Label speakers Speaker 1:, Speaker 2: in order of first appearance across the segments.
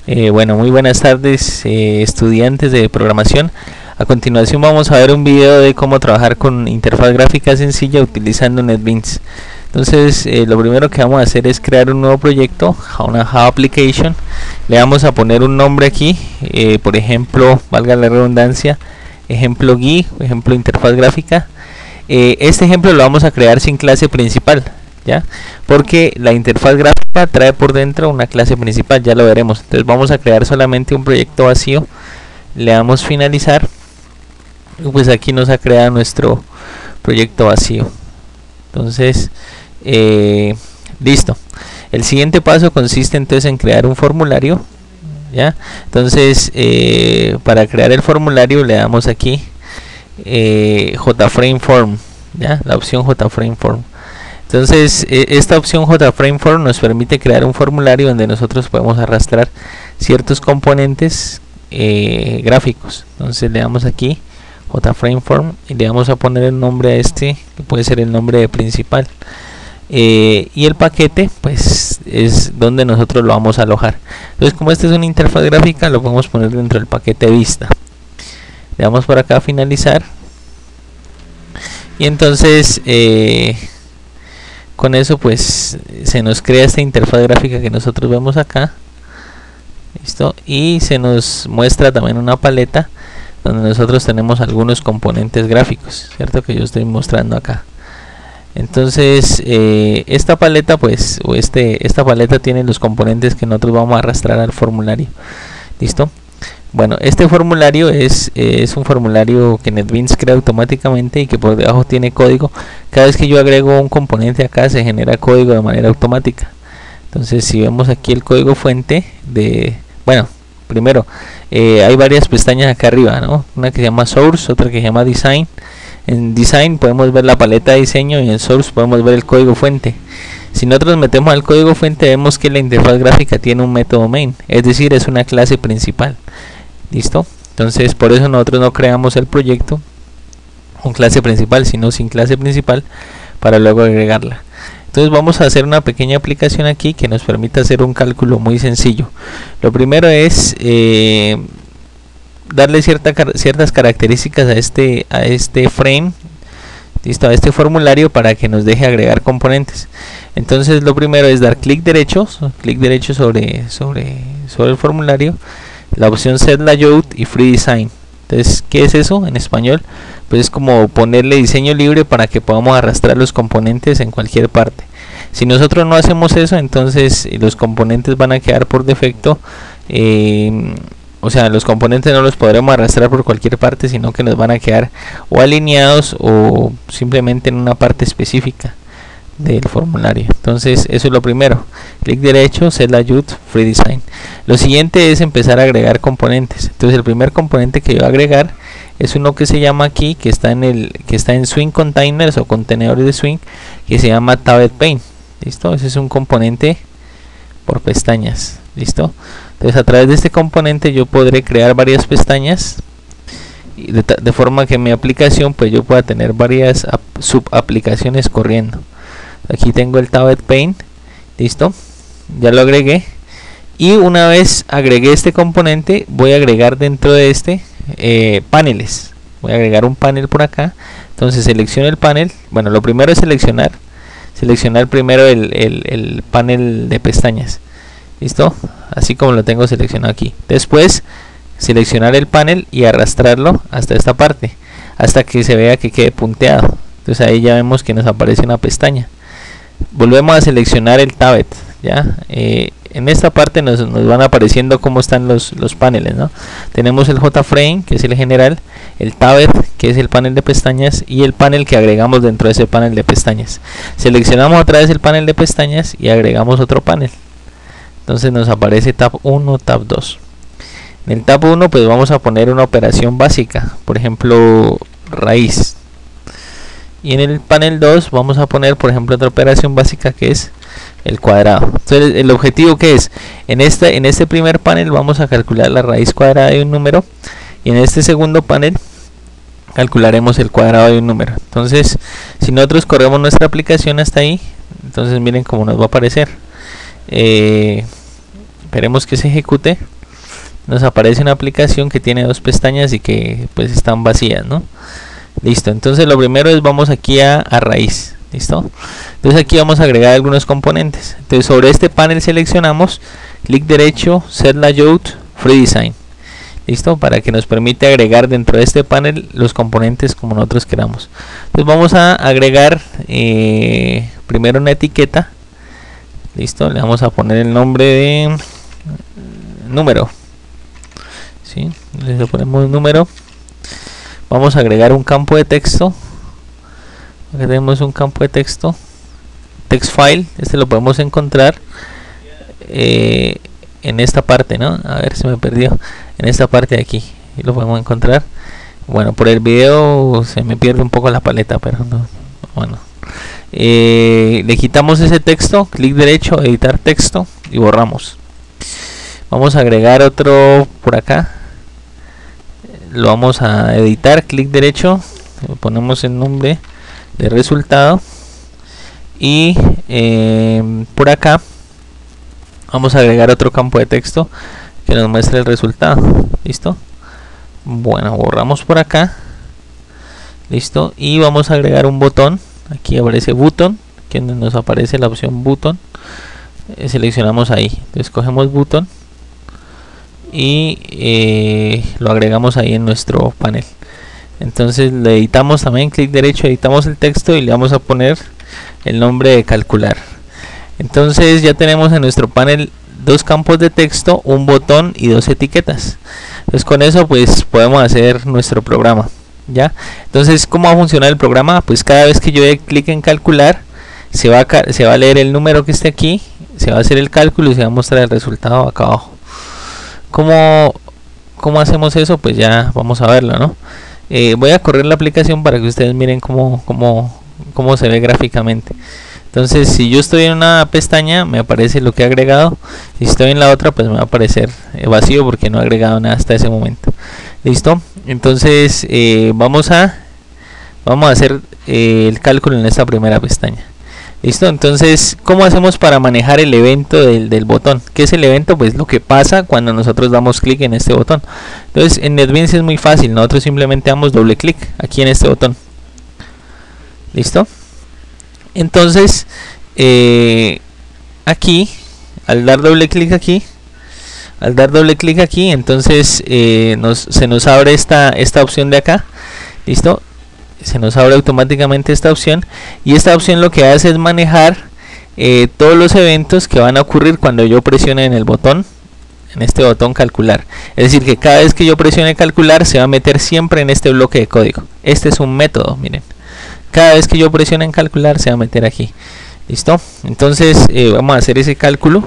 Speaker 1: Bueno, muy buenas tardes, estudiantes de programación. A continuación vamos a ver un video de cómo trabajar con interfaz gráfica sencilla utilizando NetBeans. Entonces lo primero que vamos a hacer es crear un nuevo proyecto, una Java Application. Le vamos a poner un nombre aquí, por ejemplo, valga la redundancia, ejemplo GUI, ejemplo interfaz gráfica. Este ejemplo lo vamos a crear sin clase principal, ¿ya? Porque la interfaz gráfica trae por dentro una clase principal, ya lo veremos. Entonces vamos a crear solamente un proyecto vacío, le damos finalizar y pues aquí nos ha creado nuestro proyecto vacío. Entonces listo. El siguiente paso consiste entonces en crear un formulario, ¿ya? Entonces para crear el formulario le damos aquí JFrameForm, ¿ya? La opción JFrameForm. Entonces esta opción JFrameForm nos permite crear un formulario donde nosotros podemos arrastrar ciertos componentes gráficos. Entonces le damos aquí JFrameForm y le vamos a poner el nombre a este, que puede ser el nombre de principal, y el paquete pues es donde nosotros lo vamos a alojar. Entonces, como esta es una interfaz gráfica, lo podemos poner dentro del paquete vista. Le damos por acá a finalizar y entonces con eso pues se nos crea esta interfaz gráfica que nosotros vemos acá. Listo. Y se nos muestra también una paleta donde nosotros tenemos algunos componentes gráficos, cierto, que yo estoy mostrando acá. Entonces esta paleta pues esta paleta tiene los componentes que nosotros vamos a arrastrar al formulario. Listo. Bueno, este formulario es un formulario que NetBeans crea automáticamente y que por debajo tiene código. Cada vez que yo agrego un componente acá se genera código de manera automática. Entonces si vemos aquí el código fuente de, bueno, primero hay varias pestañas acá arriba, ¿no? Una que se llama Source, otra que se llama Design. En Design podemos ver la paleta de diseño y en Source podemos ver el código fuente. Si nosotros metemos al código fuente vemos que la interfaz gráfica tiene un método main, es decir, es una clase principal. Listo. Entonces por eso nosotros no creamos el proyecto con clase principal, sino sin clase principal, para luego agregarla. Entonces vamos a hacer una pequeña aplicación aquí que nos permite hacer un cálculo muy sencillo. Lo primero es darle ciertas características a este frame, listo, a este formulario, para que nos deje agregar componentes. Entonces lo primero es dar clic derecho sobre el formulario, la opción Set Layout y Free Design. Entonces, ¿qué es eso en español? Pues es como ponerle diseño libre para que podamos arrastrar los componentes en cualquier parte. Si nosotros no hacemos eso, entonces los componentes van a quedar por defecto, o sea, los componentes no los podremos arrastrar por cualquier parte, sino que nos van a quedar o alineados o simplemente en una parte específica del formulario. Entonces eso es lo primero, clic derecho, Set Layout, Free Design. Lo siguiente es empezar a agregar componentes. Entonces el primer componente que yo voy a agregar es uno que se llama aquí, que está en Swing Containers o contenedores de Swing, que se llama Tabbed Pane. Listo, ese es un componente por pestañas. Listo. Entonces a través de este componente yo podré crear varias pestañas de forma que mi aplicación pues yo pueda tener varias subaplicaciones corriendo. Aquí tengo el Tabbed Pane, listo, ya lo agregué. Y una vez agregué este componente, voy a agregar dentro de este paneles. Voy a agregar un panel por acá. Entonces selecciono el panel. Bueno, lo primero es seleccionar primero el panel de pestañas. Listo, así como lo tengo seleccionado aquí. Después seleccionar el panel y arrastrarlo hasta esta parte, hasta que se vea que quede punteado. Entonces ahí ya vemos que nos aparece una pestaña. Volvemos a seleccionar el Tabbed, ¿ya? En esta parte nos van apareciendo cómo están los paneles, ¿no? Tenemos el JFrame, que es el general, el Tabbed, que es el panel de pestañas, y el panel que agregamos dentro de ese panel de pestañas. Seleccionamos otra vez el panel de pestañas y agregamos otro panel. Entonces nos aparece tab 1, tab 2. En el tab 1 pues vamos a poner una operación básica, por ejemplo raíz. Y en el panel 2 vamos a poner por ejemplo otra operación básica que es el cuadrado. Entonces el objetivo que es, en este primer panel vamos a calcular la raíz cuadrada de un número, y en este segundo panel calcularemos el cuadrado de un número. Entonces si nosotros corremos nuestra aplicación hasta ahí, entonces miren cómo nos va a aparecer. esperemos que se ejecute, nos aparece una aplicación que tiene dos pestañas y que pues están vacías, ¿no? Listo, entonces lo primero es vamos aquí a raíz. ¿Listo? Entonces aquí vamos a agregar algunos componentes. Entonces sobre este panel seleccionamos, clic derecho, Set Layout, Free Design. ¿Listo? Para que nos permite agregar dentro de este panel los componentes como nosotros queramos. Entonces vamos a agregar primero una etiqueta. ¿Listo? Le vamos a poner el nombre de número. ¿Sí? Le ponemos número. Vamos a agregar un campo de texto. Aquí tenemos un campo de texto, text file, este lo podemos encontrar en esta parte, ¿no? A ver, se me perdió, en esta parte de aquí, y lo podemos encontrar. Bueno, por el video se me pierde un poco la paleta, pero no, bueno. Le quitamos ese texto, clic derecho, editar texto y borramos. Vamos a agregar otro por acá, lo vamos a editar, clic derecho, ponemos el nombre de resultado y por acá vamos a agregar otro campo de texto que nos muestre el resultado. Listo, bueno, borramos por acá, listo, y vamos a agregar un botón. Aquí aparece button, que nos aparece la opción button, seleccionamos ahí, entonces cogemos button y lo agregamos ahí en nuestro panel. Entonces le editamos también, clic derecho, editamos el texto y le vamos a poner el nombre de calcular. Entonces ya tenemos en nuestro panel dos campos de texto, un botón y dos etiquetas. Entonces con eso pues podemos hacer nuestro programa, ¿ya? Entonces, ¿cómo va a funcionar el programa? Pues cada vez que yo dé clic en calcular, se va a leer el número que esté aquí, se va a hacer el cálculo y se va a mostrar el resultado acá abajo. ¿Cómo hacemos eso? Pues ya vamos a verlo, ¿no? Voy a correr la aplicación para que ustedes miren cómo se ve gráficamente. Entonces, si yo estoy en una pestaña, me aparece lo que he agregado. Si estoy en la otra, pues me va a aparecer vacío porque no he agregado nada hasta ese momento. ¿Listo? Entonces, vamos a hacer el cálculo en esta primera pestaña. ¿Listo? Entonces, ¿cómo hacemos para manejar el evento del botón? ¿Qué es el evento? Pues lo que pasa cuando nosotros damos clic en este botón. Entonces, en NetBeans es muy fácil. Nosotros simplemente damos doble clic aquí en este botón. ¿Listo? Entonces, aquí, al dar doble clic aquí, entonces se nos abre esta opción de acá. ¿Listo? Se nos abre automáticamente esta opción, y esta opción lo que hace es manejar todos los eventos que van a ocurrir cuando yo presione en el botón, en este botón calcular. Es decir, que cada vez que yo presione calcular se va a meter siempre en este bloque de código. Este es un método, miren, cada vez que yo presione en calcular se va a meter aquí. ¿Listo? Entonces vamos a hacer ese cálculo.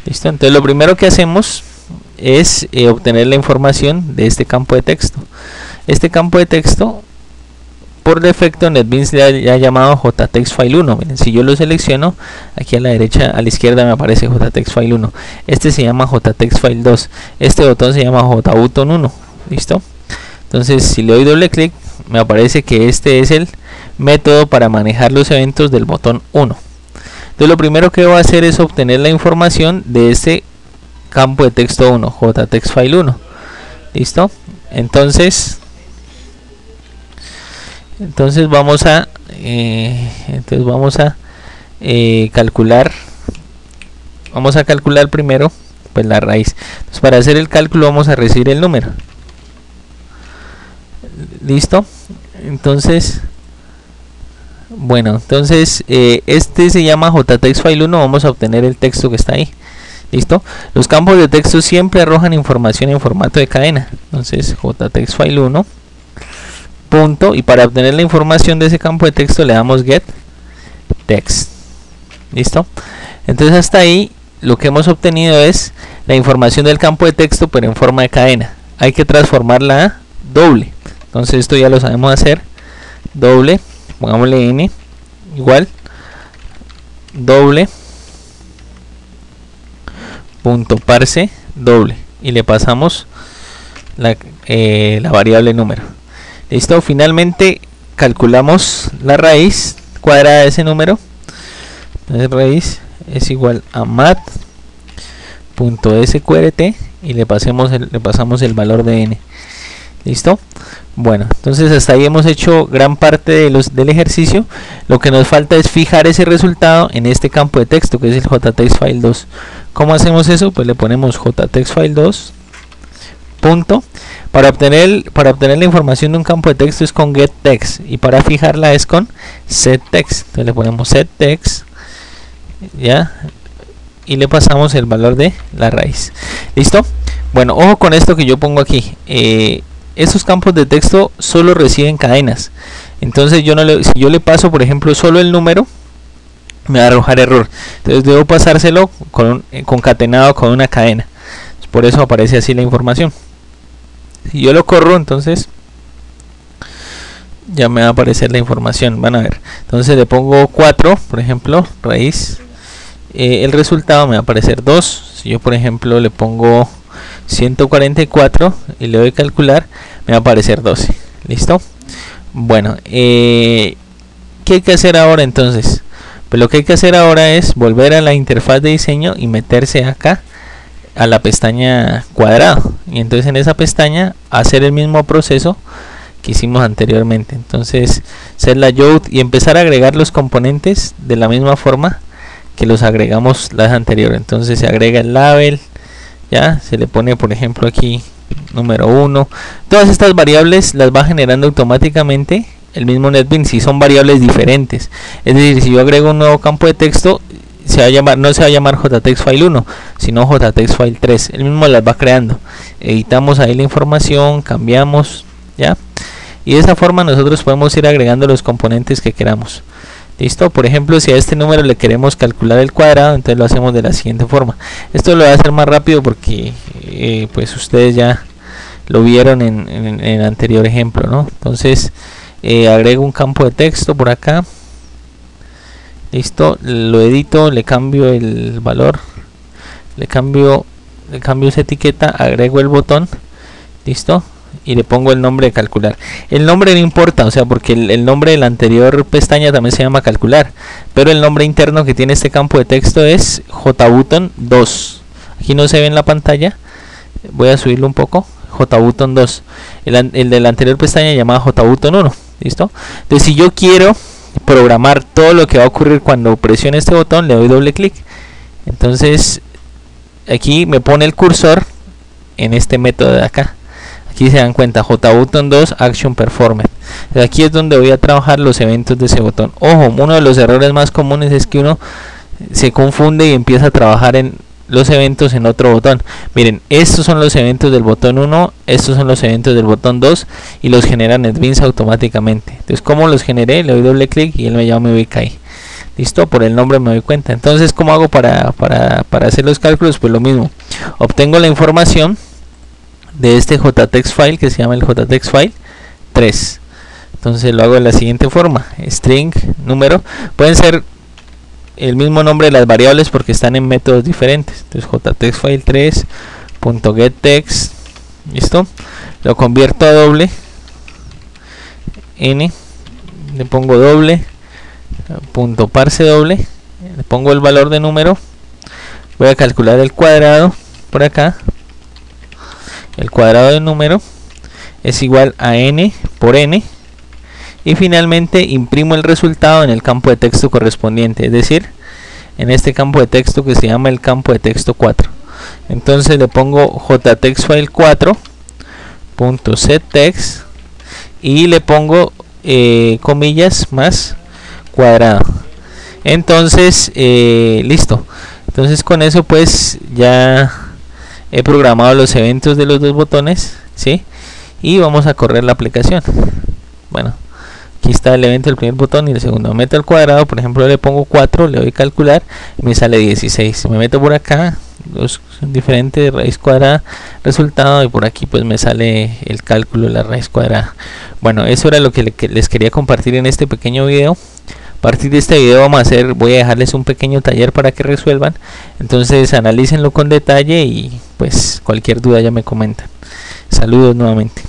Speaker 1: ¿Listo? Entonces lo primero que hacemos es obtener la información de este campo de texto. Este campo de texto, por defecto, NetBeans le ha llamado JTextFile1. Miren, si yo lo selecciono, aquí a la derecha, a la izquierda me aparece JTextFile1. Este se llama JTextFile2. Este botón se llama JButton1. ¿Listo? Entonces, si le doy doble clic, me aparece que este es el método para manejar los eventos del botón 1. Entonces, lo primero que voy a hacer es obtener la información de este campo de texto 1, JTextFile1. ¿Listo? Entonces vamos a calcular. Vamos a calcular primero pues la raíz. Entonces, para hacer el cálculo vamos a recibir el número. ¿Listo? Entonces, bueno, este se llama JTextFile1. Vamos a obtener el texto que está ahí. ¿Listo? Los campos de texto siempre arrojan información en formato de cadena. Entonces, JTextFile1 punto, y para obtener la información de ese campo de texto le damos get text. ¿Listo? Entonces, hasta ahí lo que hemos obtenido es la información del campo de texto, pero en forma de cadena. Hay que transformarla a doble. Entonces, esto ya lo sabemos hacer. Doble, pongámosle n igual doble punto parse doble, y le pasamos la variable número. Listo. Finalmente calculamos la raíz cuadrada de ese número. Entonces, raíz es igual a mat .sqrt y le pasamos el valor de n. ¿Listo? Bueno, entonces hasta ahí hemos hecho gran parte del ejercicio. Lo que nos falta es fijar ese resultado en este campo de texto, que es el jtextfile2. ¿Cómo hacemos eso? Pues le ponemos jtextfile2 punto. Para obtener la información de un campo de texto es con getText, y para fijarla es con setText. Entonces le ponemos setText, ya, y le pasamos el valor de la raíz. ¿Listo? Bueno, ojo con esto que yo pongo aquí. Esos campos de texto solo reciben cadenas. Entonces si yo le paso, por ejemplo, solo el número, me va a arrojar error. Entonces debo pasárselo concatenado con una cadena. Por eso aparece así la información. Si yo lo corro, entonces ya me va a aparecer la información. Van a ver. Entonces le pongo 4, por ejemplo, raíz. El resultado me va a aparecer 2. Si yo, por ejemplo, le pongo 144 y le doy calcular, me va a aparecer 12. ¿Listo? Bueno, ¿qué hay que hacer ahora entonces? Pues lo que hay que hacer ahora es volver a la interfaz de diseño y meterse acá a la pestaña cuadrado, y entonces en esa pestaña hacer el mismo proceso que hicimos anteriormente. Entonces set layout y empezar a agregar los componentes de la misma forma que los agregamos la vez anterior. Entonces se agrega el label, ya se le pone, por ejemplo, aquí número 1. Todas estas variables las va generando automáticamente el mismo NetBeans si son variables diferentes. Es decir, si yo agrego un nuevo campo de texto, no se va a llamar jtextfile1, sino jtextfile3. El mismo las va creando. Editamos ahí la información, cambiamos, ya, y de esa forma nosotros podemos ir agregando los componentes que queramos. ¿Listo? Por ejemplo, si a este número le queremos calcular el cuadrado, entonces lo hacemos de la siguiente forma. Esto lo voy a hacer más rápido porque pues ustedes ya lo vieron en el anterior ejemplo, ¿no? Entonces agrego un campo de texto por acá. Listo, lo edito, le cambio el valor, le cambio esa etiqueta, agrego el botón, listo, y le pongo el nombre de calcular. El nombre no importa, o sea, porque el nombre de la anterior pestaña también se llama calcular, pero el nombre interno que tiene este campo de texto es jbutton2. Aquí no se ve en la pantalla, voy a subirlo un poco. jbutton2. El de la anterior pestaña se llama jbutton1. ¿Listo? Entonces, si yo quiero programar todo lo que va a ocurrir cuando presione este botón, le doy doble clic. Entonces, aquí me pone el cursor en este método de acá. Aquí se dan cuenta, jbutton2 action performed. Aquí es donde voy a trabajar los eventos de ese botón. Ojo, uno de los errores más comunes es que uno se confunde y empieza a trabajar en los eventos en otro botón. Miren, estos son los eventos del botón 1, estos son los eventos del botón 2 y los genera NetBeans automáticamente. Entonces, ¿cómo los generé? Le doy doble clic y él ya me ubica ahí. Listo, por el nombre me doy cuenta. Entonces, ¿cómo hago para hacer los cálculos? Pues lo mismo, obtengo la información de este jtextfile que se llama el jtextfile3. Entonces lo hago de la siguiente forma: string, número, pueden ser el mismo nombre de las variables porque están en métodos diferentes. Entonces jtextfile3.getText, listo, lo convierto a doble, n, le pongo doble, punto parse doble, le pongo el valor de número, voy a calcular el cuadrado por acá. El cuadrado del número es igual a n por n, y finalmente imprimo el resultado en el campo de texto correspondiente, es decir, en este campo de texto que se llama el campo de texto 4. Entonces le pongo jtextfile4.setText y le pongo comillas más cuadrado. Entonces listo. Entonces con eso pues ya he programado los eventos de los dos botones, ¿sí? Y vamos a correr la aplicación. Bueno, aquí está el evento del primer botón y el segundo. Me meto al cuadrado, por ejemplo, le pongo 4, le doy calcular y me sale 16. Me meto por acá, los diferentes, raíz cuadrada, resultado, y por aquí pues me sale el cálculo de la raíz cuadrada. Bueno, eso era lo que les quería compartir en este pequeño video. A partir de este video voy a dejarles un pequeño taller para que resuelvan. Entonces analícenlo con detalle y pues cualquier duda ya me comentan. Saludos nuevamente.